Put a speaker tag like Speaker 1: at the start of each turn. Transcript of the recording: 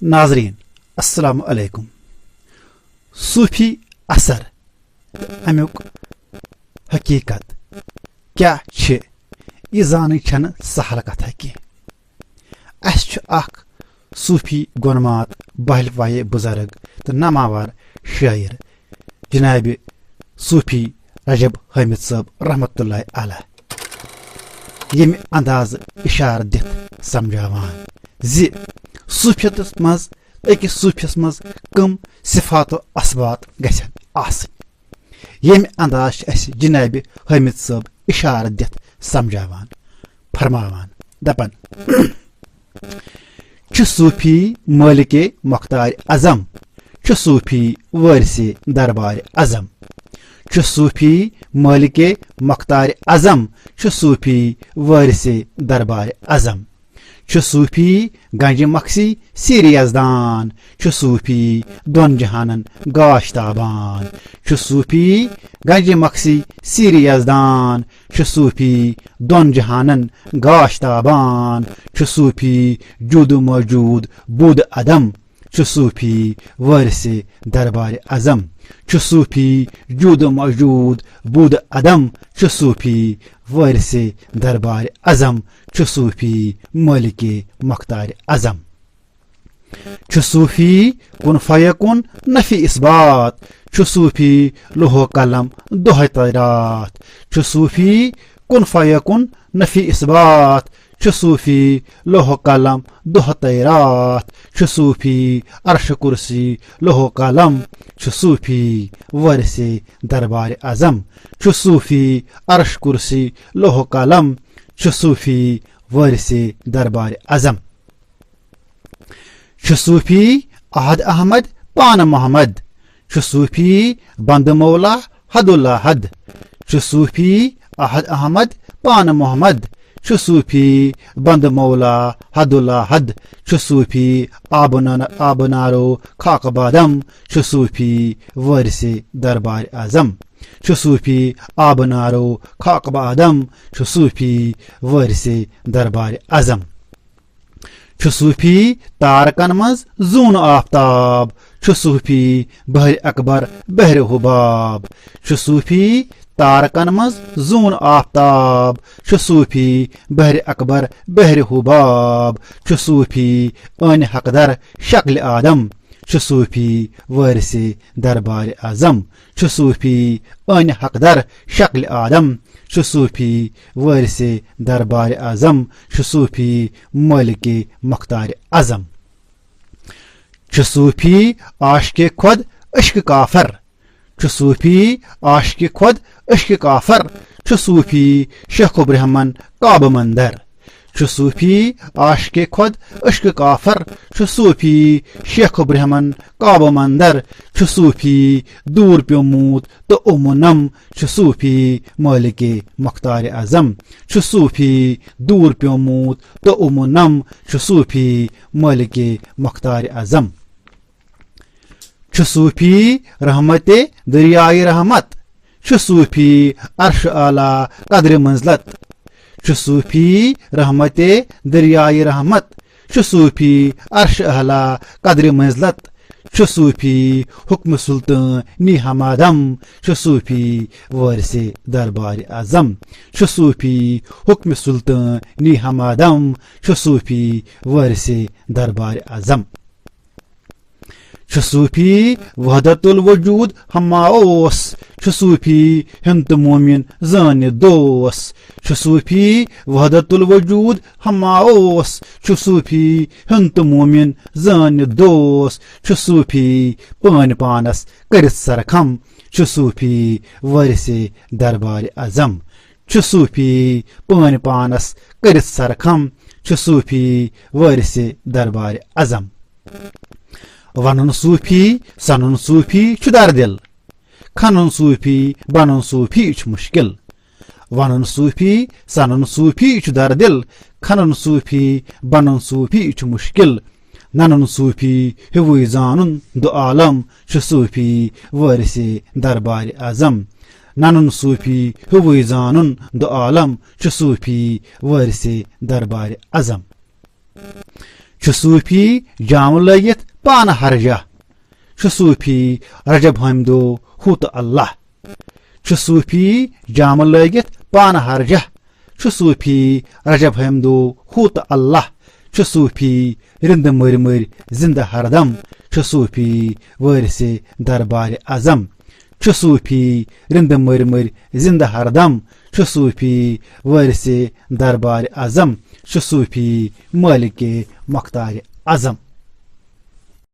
Speaker 1: नाजरीन अस्सलाम अलैकुम। सूफी असर अमुक हकीकत क्या छे यह जान छन सहल कथा की। अख सूफी गोनमात बहल वाये बुजुर्ग तो नमावर शायर जनाब सूफी रजब हामिद साहब रहमतुल्लाह अलैह यम अंदाज इशार दित समझावान जी सूफियत मज अकिस सूफियस मज कम सिफात असबात गछन आसन यम अंदाज जनाब हामिद साहब इशार दित समझावान फरमावान दपन सूफी मालिके मुख्तार आजम सूफी वारिसे दरबार आजम सूफी मालिके मुख्तार आजम सूफी वारिसे दरबार आजम सूफी गंज मक्सी सिर यजदान सूफी दोन जहानन गाशताबान सूफी गंज मक्सी सिर यजदान सूफी दोन जहानन गाशताबान सूफी जुद मौजूद बुद अदम सूफी वारिसे दरबार आजम सूफी जुद मौजूद बुद अदम सूफी वारिसे दरबार आजम सूफी मालिके मुख्तार आजम सूफी कुन फयकुन नफी इसबात सूफी लोहो कलम दोह तरात सूफी कुन फयकुन नफी इसबात सूफी लोहो कलम दोह तैरात सूफी अर्श कुर्सी लोहो कलम सूफी वारिसे दरबार आजम सूफी अर्श कुर्सी लोहो कलम सूफी वारिसे दरबार आजम सूफी अहद अहमद पान मोहम्मद सूफी बंद मौला हदुल्ला हद सूफी अहद अहमद पान मोहम्मद सूफी बंद मौला हदुल्ला हद सूफी आबनारो खाक बादम सूफी वारिसे दरबार आजम सूफी आबनारो खाक बादम सूफी वारिसे दरबार आजम सूफी तारकन मज जून आफ्ताब सूफी बहर अकबर बहर हुबाब सूफी तारकन मज जून आफ्ताब सूफी बहर अकबर बहर हुबाब सूफी अन हकदर शक्ल आदम सूफी वारिसे दरबार आजम सूफी अन हकदर शक्ल आदम सूफी वारिसे दरबार आजम सूफी मालिके मुख्तार आजम सूफी आशिक खुद इश्क काफर सूफी आशिक खुद इश्क काफर सूफी शेख ब्रह्मन काब मंदर सूफी आशिक खुद इश्क काफर सूफी शेख ब्रह्मन काब मंदर सूफी दूर प्योमूत तो उमुनम सूफी मालिके मुख्तार आजम सूफी दूर प्योमूत तो उमुनम सूफी मालिके मुख्तार आजम सूफी रहमते दरियाए रहमत सूफी अर्श आला कद्र मंजलत सूफी रहमते दरियाए रहमत सूफी अर्श आला कद्र मंजलत सूफी हुक्म सुल्तान नी हमादम सूफी वारिसे दरबार आजम सूफी हुक्म सुल्तान नी हमादम सूफी वारिसे दरबार आजम सूफी वहदतुल वजूद हमाओस सूफी हिंद मोमिन जान दोस सूफी वहदतुल वजूद हमाओस सूफी हिंद मोमिन जान दोस सूफी पान पानस कर सरखम सूफी वारिसे दरबार आजम सूफी पान पानस कर सरखम सूफी वारिसे दरबार आजम वनुन सूफी सनुन सूफी चुदार दिल खनुन सूफी बनन सूफी मुश्किल वनुन सूफी सनुन सूफी चुदार दिल खनुन सूफी बनन सूफी मुश्किल ननुन सूफी हुई जानन दो आलम सूफी वारिसे दरबार आजम ननुन सूफी हुई जानन दो आलम सूफी वारिसे दरबार आजम सूफी जाम लगित पान हरजा सूफी रजब हमदो हुत अल्लाह सूफी जाम लगित पान हरजा सूफी रजब हमदो हुत अल्लाह सूफी रिंद मर मर जिंद हरदम सूफी वारिसे दरबार आजम सूफी रिंद मर मर जिंद हरदम सूफी वारिसे दरबार आजम सूफी मालिक मुख्तार आजम।